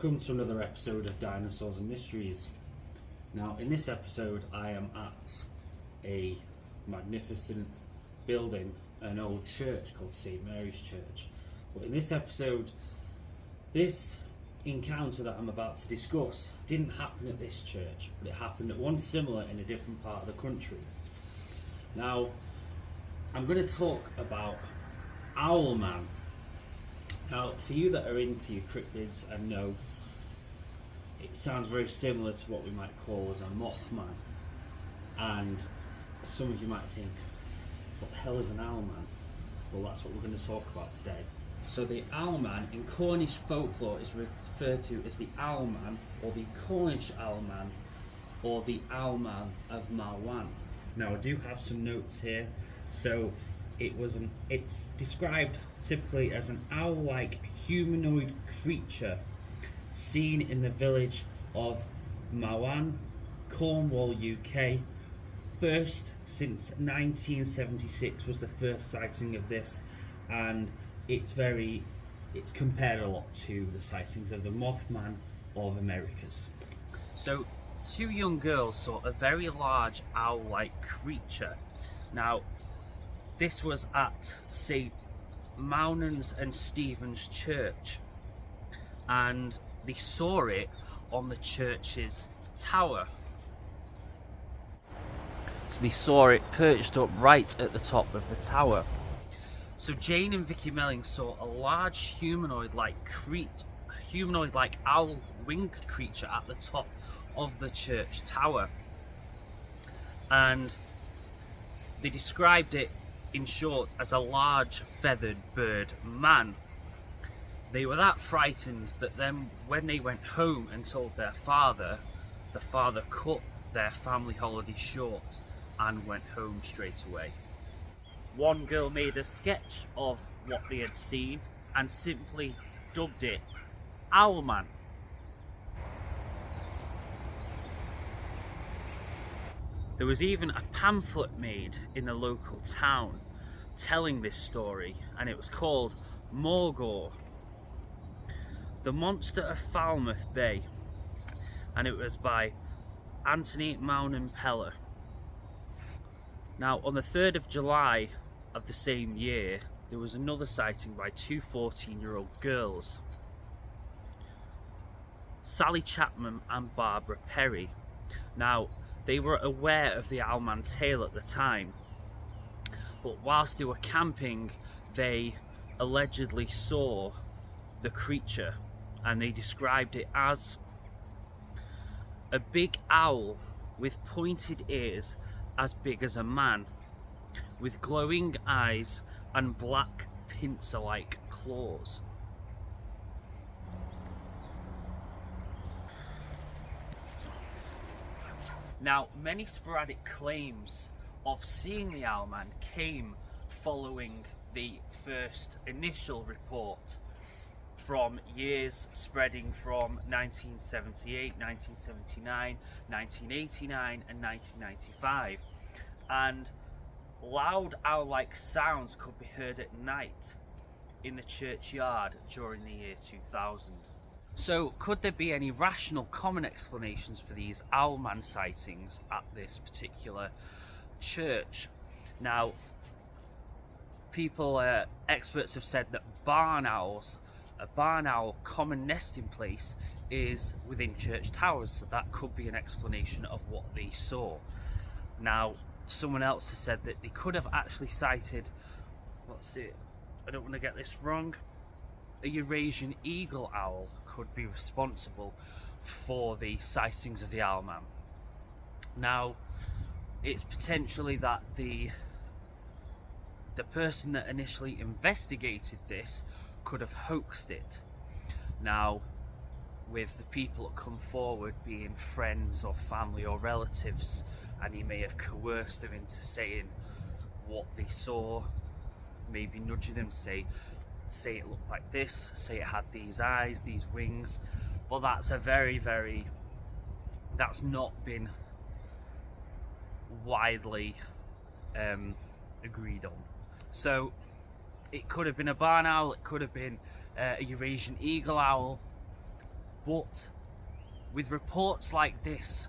Welcome to another episode of Dinosaurs and Mysteries. Now, in this episode, I am at a magnificent building, an old church called St. Mary's Church. But in this episode, this encounter that I'm about to discuss didn't happen at this church, but it happened at one similar in a different part of the country. Now, I'm going to talk about Owlman. Now, for you that are into your cryptids and know, it sounds very similar to what we might call as a Mothman. And some of you might think, what the hell is an Owlman? Well, that's what we're going to talk about today. So the Owlman in Cornish folklore is referred to as the Owlman, or the Cornish Owlman, or the Owlman of Cornwall. Now, I do have some notes here. So it's described typically as an owl-like humanoid creature seen in the village of Owlman, Cornwall, UK. First since 1976 was the first sighting of this, and it's compared a lot to the sightings of the Mothman of Americas. So two young girls saw a very large owl-like creature. Now, this was at St. Maunan's and Stephen's Church, and they saw it on the church's tower. So they saw it perched up right at the top of the tower. So Jane and Vicky Melling saw a large humanoid-like owl-winged creature at the top of the church tower, and they described it in short as a large feathered bird man. They were that frightened that then when they went home and told their father, the father cut their family holiday short and went home straight away. One girl made a sketch of what they had seen and simply dubbed it Owlman. There was even a pamphlet made in the local town telling this story, and it was called Morgor, the Monster of Falmouth Bay, and it was by Anthony Maunan Peller. Now, on the 3rd of July of the same year, there was another sighting by two 14-year-old girls, Sally Chapman and Barbara Perry. Now, they were aware of the Owlman tale at the time, but whilst they were camping, they allegedly saw the creature, and they described it as a big owl with pointed ears as big as a man, with glowing eyes and black pincer-like claws. Now, many sporadic claims of seeing the Owlman came following the first initial report, from years spreading from 1978, 1979, 1989 and 1995. And loud owl-like sounds could be heard at night in the churchyard during the year 2000. So, could there be any rational, common explanations for these Owlman sightings at this particular church? Now, experts have said that a barn owl common nesting place is within church towers, so that could be an explanation of what they saw. Now, someone else has said that they could have actually sighted, I don't want to get this wrong, a Eurasian eagle owl could be responsible for the sightings of the Owlman. Now, it's potentially that the person that initially investigated this could have hoaxed it. Now, with the people that come forward being friends or family or relatives, and he may have coerced them into saying what they saw, maybe nudging them, say it looked like this, say it had these eyes, these wings. But that's that's not been widely agreed on. So it could have been a barn owl, it could have been a Eurasian eagle owl, But with reports like this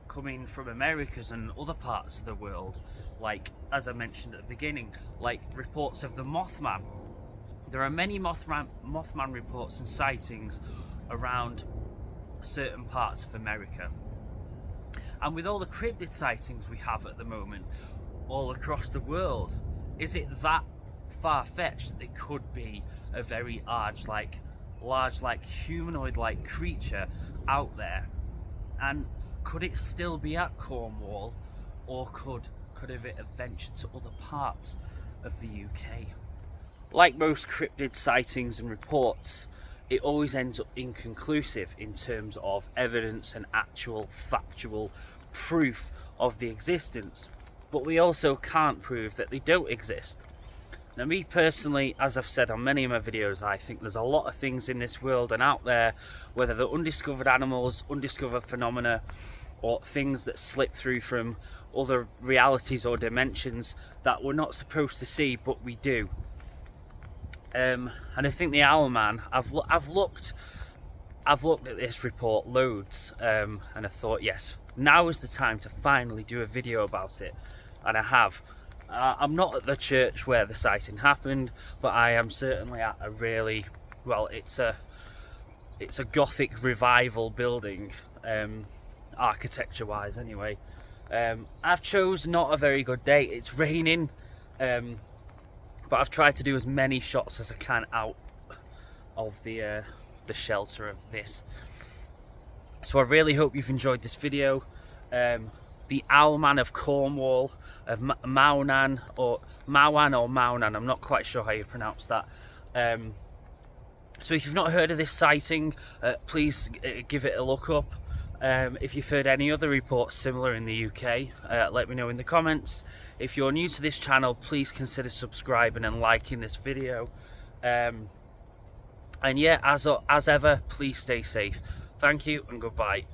coming from Americas and other parts of the world, like as I mentioned at the beginning, like reports of the Mothman, there are many Mothman reports and sightings around certain parts of America. And with all the cryptid sightings we have at the moment all across the world, is it that far-fetched that there could be a very large like humanoid-like creature out there? And could it still be at Cornwall, or could it have ventured to other parts of the UK? Like most cryptid sightings and reports, it always ends up inconclusive in terms of evidence and actual factual proof of the existence, but we also can't prove that they don't exist. Now, me personally, as I've said on many of my videos, I think there's a lot of things in this world and out there, whether they're undiscovered animals, undiscovered phenomena, or things that slip through from other realities or dimensions that we're not supposed to see, but we do. And I think the Owlman, I've looked at this report loads, and I thought, yes, now is the time to finally do a video about it, and I have. I'm not at the church where the sighting happened, but I am certainly at a really, well, it's a Gothic revival building, architecture wise anyway. I've chose not a very good day. It's raining, but I've tried to do as many shots as I can out of the shelter of this. So I really hope you've enjoyed this video. The Owlman of Cornwall, of Maunan or Maunan, I'm not quite sure how you pronounce that. So if you've not heard of this sighting, please give it a look up. If you've heard any other reports similar in the UK, let me know in the comments. If you're new to this channel, please consider subscribing and liking this video. And yeah, as ever, please stay safe. Thank you and goodbye.